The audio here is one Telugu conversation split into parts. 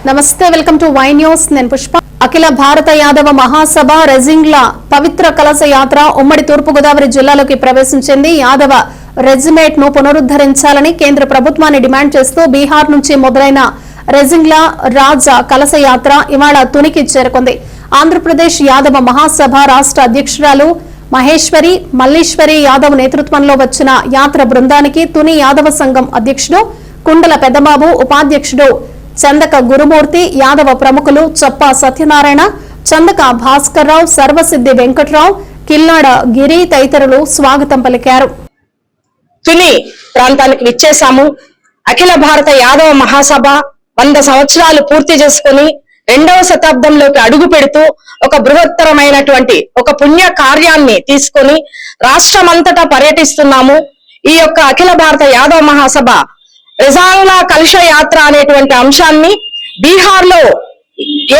నమస్తే, వెల్కమ్ టు వై న్యూస్. నేను పుష్ప. అఖిల భారత యాదవ మహాసభ రెజింగ్ల పవిత్ర కలశ యాత్ర ఉమ్మడి తూర్పుగోదావరి జిల్లాలోకి ప్రవేశించింది. యాదవ రెజిమెంట్ ను పునరుద్ధరించాలని కేంద్ర ప్రభుత్వాన్ని డిమాండ్ చేస్తూ బీహార్ నుంచి మొదలైన రెజింగ్ల రాజ కలశ యాత్ర ఇవాళ తునికి చేరుకుంది. ఆంధ్రప్రదేశ్ యాదవ మహాసభ రాష్ట్ర అధ్యక్షురాలు మహేశ్వరి మల్లీశ్వరి యాదవ్ నేతృత్వంలో వచ్చిన యాత్ర బృందానికి తుని యాదవ సంఘం అధ్యక్షుడు కుండల పెద్దబాబు, ఉపాధ్యక్షుడు చందక గురుమూర్తి, యాదవ ప్రముఖులు చప్ప సత్యనారాయణ, చందక భాస్కర్ రావు, సర్వసిద్ధి వెంకట్రావు, కిల్లాడ గిరి తదితరులు స్వాగతం పలికారు. తుని ప్రాంతానికి విచ్చేశాము. అఖిల భారత యాదవ మహాసభ 100 సంవత్సరాలు పూర్తి చేసుకుని 2వ శతాబ్దంలోకి అడుగు పెడుతూ ఒక బృహత్తరమైనటువంటి ఒక పుణ్య కార్యాన్ని తీసుకొని రాష్ట్రమంతటా పర్యటిస్తున్నాము. ఈ యొక్క అఖిల భారత యాదవ మహాసభ రెజాంగ్లా కలశ యాత్ర అనేటువంటి అంశాన్ని బీహార్ లో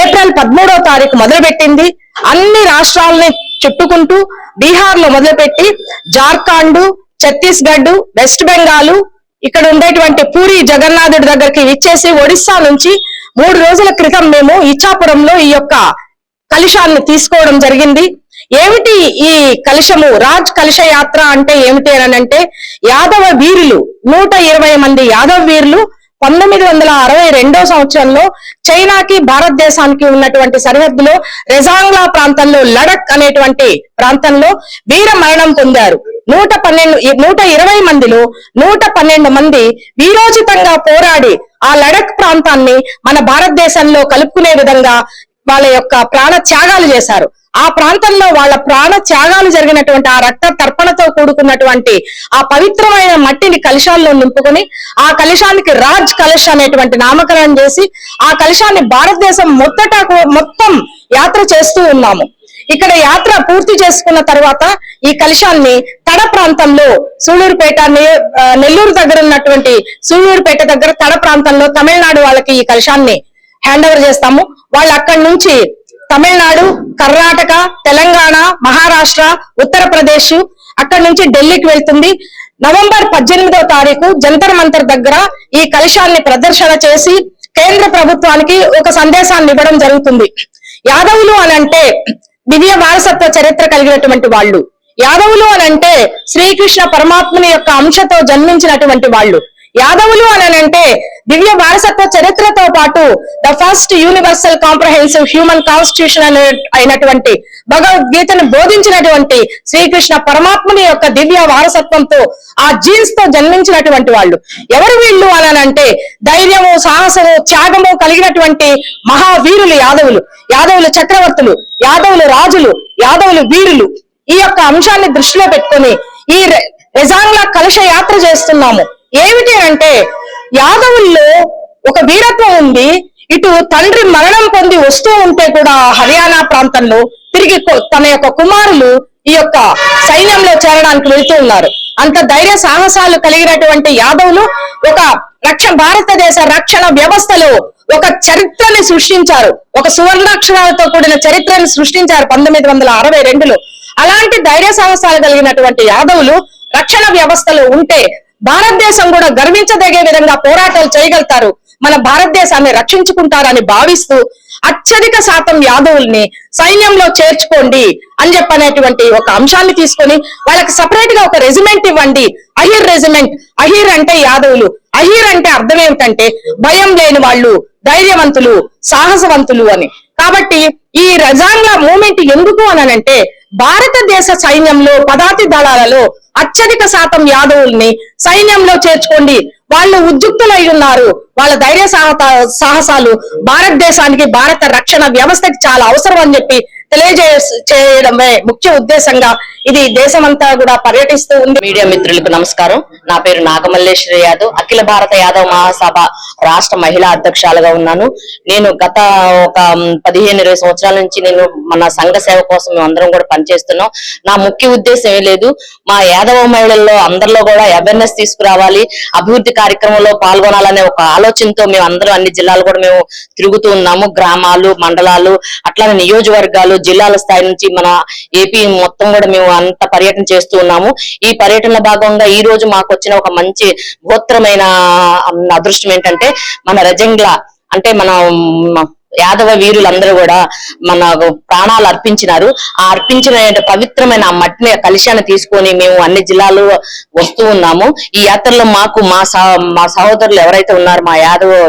ఏప్రిల్ 13వ తారీఖు మొదలుపెట్టింది. అన్ని రాష్ట్రాలని చుట్టుకుంటూ బీహార్ లో మొదలుపెట్టి జార్ఖండ్, ఛత్తీస్గఢ్, వెస్ట్ బెంగాల్, ఇక్కడ ఉండేటువంటి పూరి జగన్నాథుడి దగ్గరికి విచ్చేసి ఒడిస్సా నుంచి 3 రోజుల క్రితం మేము ఇచ్చాపురంలో ఈ యొక్క కలశాన్ని తీసుకోవడం జరిగింది. ఏమిటి ఈ కలశము? రాజ్ కలశ యాత్ర అంటే ఏమిటి అని అంటే, యాదవ వీరులు 120 మంది యాదవ వీరులు 1962వ సంవత్సరంలో చైనాకి భారతదేశానికి ఉన్నటువంటి సరిహద్దులో రెజాంగ్లా ప్రాంతంలో లడక్ అనేటువంటి ప్రాంతంలో వీర మరణం పొందారు. 120 మందిలో 112 మంది వీరోచితంగా పోరాడి ఆ లడక్ ప్రాంతాన్ని మన భారతదేశంలో కలుపుకునే విధంగా వాళ్ళ యొక్క ప్రాణ త్యాగాలు చేశారు. ఆ ప్రాంతంలో వాళ్ళ ప్రాణ త్యాగాలు జరిగినటువంటి ఆ రక్త తర్పణతో కూడుకున్నటువంటి ఆ పవిత్రమైన మట్టిని కలశాల్లో నింపుకొని ఆ కలశానికి రాజ్ కలశ అనేటువంటి నామకరణం చేసి ఆ కలశాన్ని భారతదేశం మొత్తం యాత్ర చేస్తూ ఉన్నాము. ఇక్కడ యాత్ర పూర్తి చేసుకున్న తర్వాత ఈ కలశాన్ని తడ ప్రాంతంలో సూళ్లూరుపేట, నెల్లూరు దగ్గర ఉన్నటువంటి సూళ్లూరుపేట దగ్గర తడ ప్రాంతంలో తమిళనాడు వాళ్ళకి ఈ కలశాన్ని హ్యాండ్ ఓవర్ చేస్తాము. వాళ్ళు అక్కడి నుంచి తమిళనాడు, కర్ణాటక, తెలంగాణ, మహారాష్ట్ర, ఉత్తరప్రదేశ్, అక్కడి నుంచి ఢిల్లీకి వెళ్తుంది. నవంబర్ 18వ తారీఖు జంతర్ మంతర్ దగ్గర ఈ కలశాన్ని ప్రదర్శన చేసి కేంద్ర ప్రభుత్వానికి ఒక సందేశాన్ని ఇవ్వడం జరుగుతుంది. యాదవులు అనంటే దివ్య వారసత్వ చరిత్ర కలిగినటువంటి వాళ్ళు. యాదవులు అనంటే శ్రీకృష్ణ పరమాత్మని యొక్క అంశతో జన్మించినటువంటి వాళ్ళు. యాదవులు అనంటే దివ్య వారసత్వ చరిత్రతో పాటు the first universal comprehensive human constitution అయినటువంటి భగవద్గీతను బోధించినటువంటి శ్రీకృష్ణ పరమాత్మని యొక్క దివ్య వారసత్వంతో ఆ జీన్స్ తో జన్మించినటువంటి వాళ్ళు. ఎవరు వీళ్ళు అనంటే ధైర్యము, సాహసము, త్యాగము కలిగినటువంటి మహావీరులు యాదవులు. యాదవులు చక్రవర్తులు, యాదవులు రాజులు, యాదవులు వీరులు. ఈ యొక్క అంశాన్ని దృష్టిలో పెట్టుకొని ఈ రెజాంగ్లా కలశ యాత్ర చేస్తున్నాము. ఏమిటి అంటే, యాదవుల్లో ఒక వీరత్వం ఉంది. ఇటు తండ్రి మరణం పొంది వస్తూ ఉంటే కూడా హర్యానా ప్రాంతంలో తిరిగి తన యొక్క కుమారులు ఈ యొక్క సైన్యంలో చేరడానికి వెళ్తూ ఉన్నారు. అంత ధైర్య సాహసాలు కలిగినటువంటి యాదవులు ఒక భారతదేశ రక్షణ వ్యవస్థలో ఒక చరిత్రని సృష్టించారు. ఒక సువర్ణాక్షరాలతో కూడిన చరిత్రని సృష్టించారు 1962లో. అలాంటి ధైర్య సాహసాలు కలిగినటువంటి యాదవులు రక్షణ వ్యవస్థలో ఉంటే భారతదేశం కూడా గర్వించదగే విధంగా పోరాటాలు చేయగలుగుతారు, మన భారతదేశాన్ని రక్షించుకుంటారని భావిస్తూ అత్యధిక శాతం యాదవుల్ని సైన్యంలో చేర్చుకోండి అని చెప్పనేటువంటి ఒక అంశాన్ని తీసుకొని వాళ్ళకి సపరేట్ గా ఒక రెజిమెంట్ ఇవ్వండి. అహిర్ రెజిమెంట్. అహిర్ అంటే యాదవులు. అహిర్ అంటే అర్థం ఏమిటంటే భయం లేని వాళ్ళు, ధైర్యవంతులు, సాహసవంతులు అని. కాబట్టి ఈ రెజాంగ్లా మూమెంట్ ఎందుకు అనంటే, భారతదేశ సైన్యంలో పదాతి దళాలలో అత్యధిక శాతం యాదవుల్ని సైన్యంలో చేర్చుకోండి. వాళ్ళు ఉద్యుక్తులై ఉన్నారు. వాళ్ళ ధైర్య సాహసాలు భారతదేశానికి, భారత రక్షణ వ్యవస్థకి చాలా అవసరం అని చెప్పి తెలియజేయడమే ముఖ్య ఉద్దేశంగా ఇది దేశమంతా కూడా పర్యటిస్తూ ఉంది. మీడియా మిత్రులకు నమస్కారం. నా పేరు నాగమల్లేశ్వరి యాదవ్. అఖిల భారత యాదవ్ మహాసభ రాష్ట్ర మహిళా అధ్యక్షులుగా ఉన్నాను. నేను గత ఒక 15-20 సంవత్సరాల నుంచి నేను మన సంఘ సేవ కోసం మేము అందరం కూడా పనిచేస్తున్నాం. నా ముఖ్య ఉద్దేశం ఏం లేదు, మా యాదవ మహిళల్లో అందరిలో కూడా అవేర్నెస్ తీసుకురావాలి, అభివృద్ధి కార్యక్రమంలో పాల్గొనాలనే ఒక ఆలోచనతో మేము అందరం అన్ని జిల్లాలు కూడా మేము తిరుగుతూ ఉన్నాము. గ్రామాలు, మండలాలు, అట్లానే నియోజకవర్గాలు, జిల్లాల స్థాయి నుంచి మన ఏపీ మొత్తం కూడా మేము అంత పర్యటన చేస్తూ ఉన్నాము. ఈ పర్యటనలో భాగంగా ఈ రోజు మాకు వచ్చిన ఒక మంచి గోత్రమైన అదృష్టం ఏంటంటే, మన రెజంగ్లా అంటే మన యాదవ వీరులందరూ కూడా మన ప్రాణాలు అర్పించినారు. ఆ అర్పించిన పవిత్రమైన ఆ మట్టిని కలశాన్ని తీసుకొని మేము అన్ని జిల్లాలు వస్తూ ఉన్నాము. ఈ యాత్రలో మాకు మా సహోదరులు ఎవరైతే ఉన్నారో మా యాదవ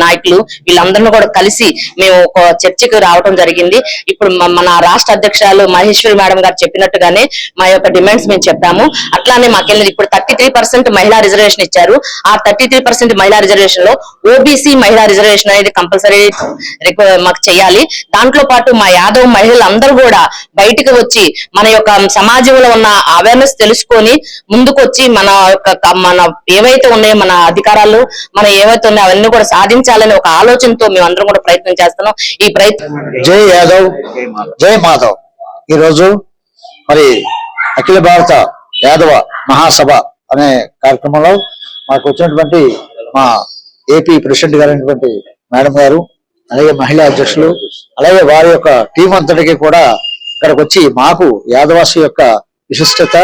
నాయకులు వీళ్ళందరినీ కూడా కలిసి మేము ఒక చర్చకు రావడం జరిగింది. ఇప్పుడు మన రాష్ట్ర అధ్యక్షురాలు మహేశ్వరి మేడం గారు చెప్పినట్టుగానే మా యొక్క డిమాండ్స్ మేము చెప్పాము. అట్లానే మాకెళ్ళి ఇప్పుడు 33% మహిళా రిజర్వేషన్ ఇచ్చారు. ఆ 33% మహిళా రిజర్వేషన్ లో ఓబీసీ మహిళా రిజర్వేషన్ అనేది కంపల్సరీ మాకు చేయాలి. దాంట్లో పాటు మా యాదవ్ మహిళలందరూ కూడా బయటకు వచ్చి మన యొక్క సమాజంలో ఉన్న అవేర్నెస్ తెలుసుకొని ముందుకొచ్చి మన ఏవైతే ఉన్నాయో మన అధికారాలు మన ఏవైతే ఉన్నాయో అవన్నీ కూడా సాధించాలనే ఒక ఆలోచనతో మేము అందరం కూడా ప్రయత్నం చేస్తున్నాం. ఈ ప్రయత్నం జై యాదవ్ జై మాధవ్. ఈ రోజు మరి అఖిల భారత యాదవ మహాసభ అనే కార్యక్రమంలో మాకు వచ్చినటువంటి మా ఏపీ ప్రెసిడెంట్ గారైనటువంటి మేడం గారు, అలాగే మహిళా అధ్యక్షులు, అలాగే వారి యొక్క టీం అంతటికి కూడా ఇక్కడికి వచ్చి మాకు యాదవాసు యొక్క విశిష్టత,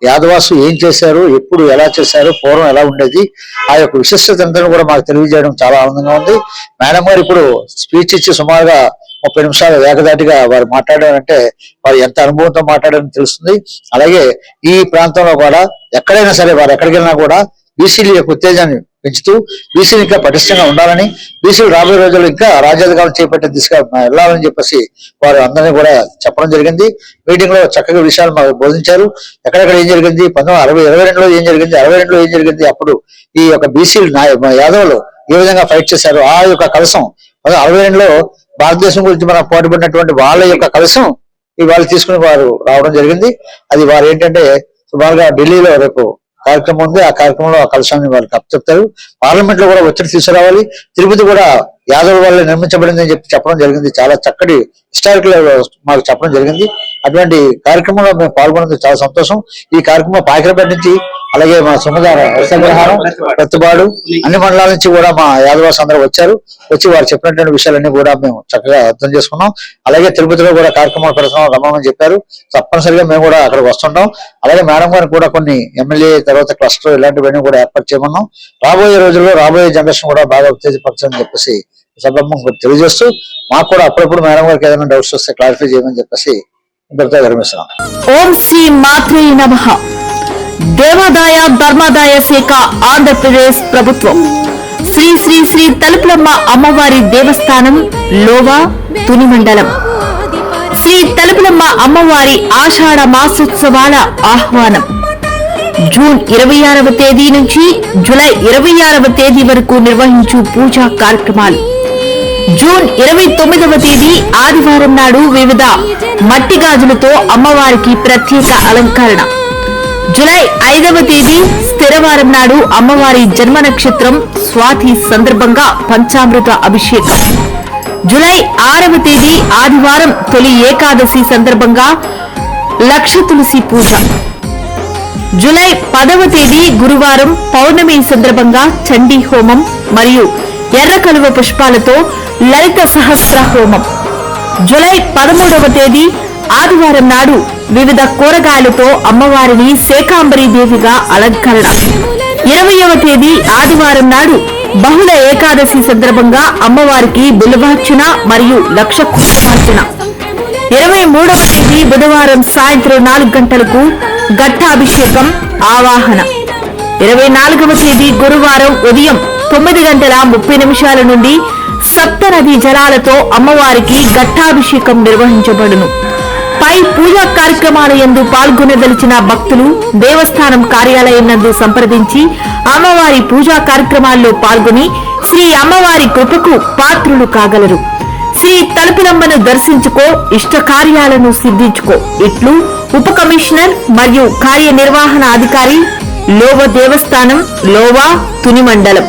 యాదవాసు ఏం చేశారు, ఎప్పుడు ఎలా చేశారు, పూర్వం ఎలా ఉండేది, ఆ యొక్క విశిష్టత అంతా కూడా మాకు తెలియజేయడం చాలా ఆనందంగా ఉంది. మేడం గారు ఇప్పుడు స్పీచ్ ఇచ్చి సుమారుగా 30 నిమిషాలు ఏకదాటిగా వారు మాట్లాడారంటే వారు ఎంత అనుభవంతో మాట్లాడారని తెలుస్తుంది. అలాగే ఈ ప్రాంతంలో కూడా ఎక్కడైనా సరే వారు ఎక్కడికి వెళ్ళినా కూడా బీసీల యొక్క ఉత్తేజాన్ని పెంచుతూ బీసీలు ఇంకా పటిష్టంగా ఉండాలని, బీసీలు రాబోయే రోజుల్లో ఇంకా రాజ్యాధికారం చేపట్టే దిశగా వెళ్ళాలని చెప్పేసి వారు అందరినీ కూడా చెప్పడం జరిగింది. మీటింగ్ లో చక్కగా విషయాలు మాకు బోధించారు. ఎక్కడెక్కడ ఏం జరిగింది, 1922లో ఏం జరిగింది, 62లో ఏం జరిగింది, అప్పుడు ఈ యొక్క బీసీలు యాదవులు ఏ విధంగా ఫైట్ చేశారు, ఆ యొక్క కలసం 1962లో భారతదేశం గురించి మనం పోటీపడినటువంటి వాళ్ళ యొక్క కలసం ఇవాళ తీసుకుని వారు రావడం జరిగింది. అది వారు ఏంటంటే సుమారుగా ఢిల్లీలో రేపు కార్యక్రమం ఉంది. ఆ కార్యక్రమంలో ఆ కలశాన్ని వాళ్ళకి అప్పచెప్తారు. పార్లమెంట్ లో కూడా ఒత్తిడి తీసుకురావాలి. తిరుపతి కూడా యాదవ్ వల్ల నిర్మించబడింది అని చెప్పడం జరిగింది. చాలా చక్కటి హిస్టారికల్ మాకు చెప్పడం జరిగింది. అటువంటి కార్యక్రమంలో మేము పాల్గొన్నది చాలా సంతోషం. ఈ కార్యక్రమం పాకిరపేట నుంచి, అలాగే మా సుమదార నరసింహహారం, ప్రతిపాడు, అన్ని మండలాల నుంచి కూడా మా యాదవాస్ అందరూ వచ్చారు. వచ్చి వారు చెప్పినటువంటి విషయాలన్నీ కూడా మేము చక్కగా అర్థం చేసుకున్నాం. అలాగే తిరుపతిలో కూడా కార్యక్రమాలు పెడుతున్నాం రమ్మని చెప్పారు. తప్పనిసరిగా మేము కూడా అక్కడికి వస్తుంటాం. అలాగే మేడం గారిని కూడా కొన్ని ఎమ్మెల్యే తర్వాత క్లస్టర్ ఇలాంటివన్నీ కూడా ఏర్పాటు చేయమన్నాం. రాబోయే రోజుల్లో రాబోయే జనరేషన్ కూడా బాగా ఉత్తేజపరచని చెప్పేసి సందర్భంగా తెలియజేస్తూ మాకు కూడా అప్పుడప్పుడు మేడం గారికి ఏదైనా డౌట్స్ వస్తే క్లారిఫై చేయమని చెప్పేసి ఇంతటితో విరమిస్తున్నాం. ఓం శ్రీ మాత్రే నమః. దేవాదాయ ధర్మాదాయ శాఖ ఆంధ్రప్రదేశ్ ప్రభుత్వం శ్రీ శ్రీ శ్రీ తలుపులమ్మ అమ్మవారి దేవస్థానం లోవా తుని మండలం శ్రీ తలుపులమ్మ అమ్మవారి ఆషాఢ మాసోత్సవాల ఆహ్వానం జూన్ 26వ తేదీ నుంచి జూలై 26వ తేదీ వరకు నిర్వహించు పూజా కార్యక్రమాలు. జూన్ 29వ తేదీ ఆదివారం నాడు వివిధ మట్టి గాజులతో అమ్మవారికి ప్రత్యేక అలంకరణ. జూలై 5వ తేదీ స్థిరవారం నాడు అమ్మవారి జన్మ నక్షత్రం స్వాతి సందర్భంగా పంచామృత అభిషేకం. జూలై 6వ తేదీ ఆదివారం తొలి ఏకాదశి సందర్భంగా లక్ష తులసి పూజ. జూలై 10వ తేదీ గురువారం పౌర్ణమి సందర్భంగా చండీ హోమం మరియు ఎర్ర కలువ పుష్పాలతో లలిత సహస్ర హోమం. జూలై 13వ తేదీ ఆదివారం నాడు వివిధ కూరగాయలతో అమ్మవారిని శాకాంబరీ దేవిగా అలంకరణ. 20వ తేదీ ఆదివారం నాడు బహుళ ఏకాదశి సందర్భంగా అమ్మవారికి బిల్వార్చన మరియు లక్ష కుంకుమార్చన. 23వ తేదీ బుధవారం సాయంత్రం 4 గంటలకు ఘట్టాభిషేకం ఆవాహన. 24వ తేదీ గురువారం ఉదయం 9:30 నుండి సప్తనది జలాలతో అమ్మవారికి ఘట్టాభిషేకం నిర్వహించబడును. పై పూజా కార్యక్రమాల యందు పాల్గొనదలిచిన భక్తులు దేవస్థానం కార్యాలయం నందు సంప్రదించి అమ్మవారి పూజా కార్యక్రమాల్లో పాల్గొని శ్రీ అమ్మవారి కృపకు పాత్రులు కాగలరు. శ్రీ తలుపులమ్మను దర్శించుకో, ఇష్ట కార్యాలను సిద్ధించుకో. ఇట్లు ఉప కమిషనర్ మరియు కార్యనిర్వహణ అధికారి లోవ దేవస్థానం లోవా తుని మండలం.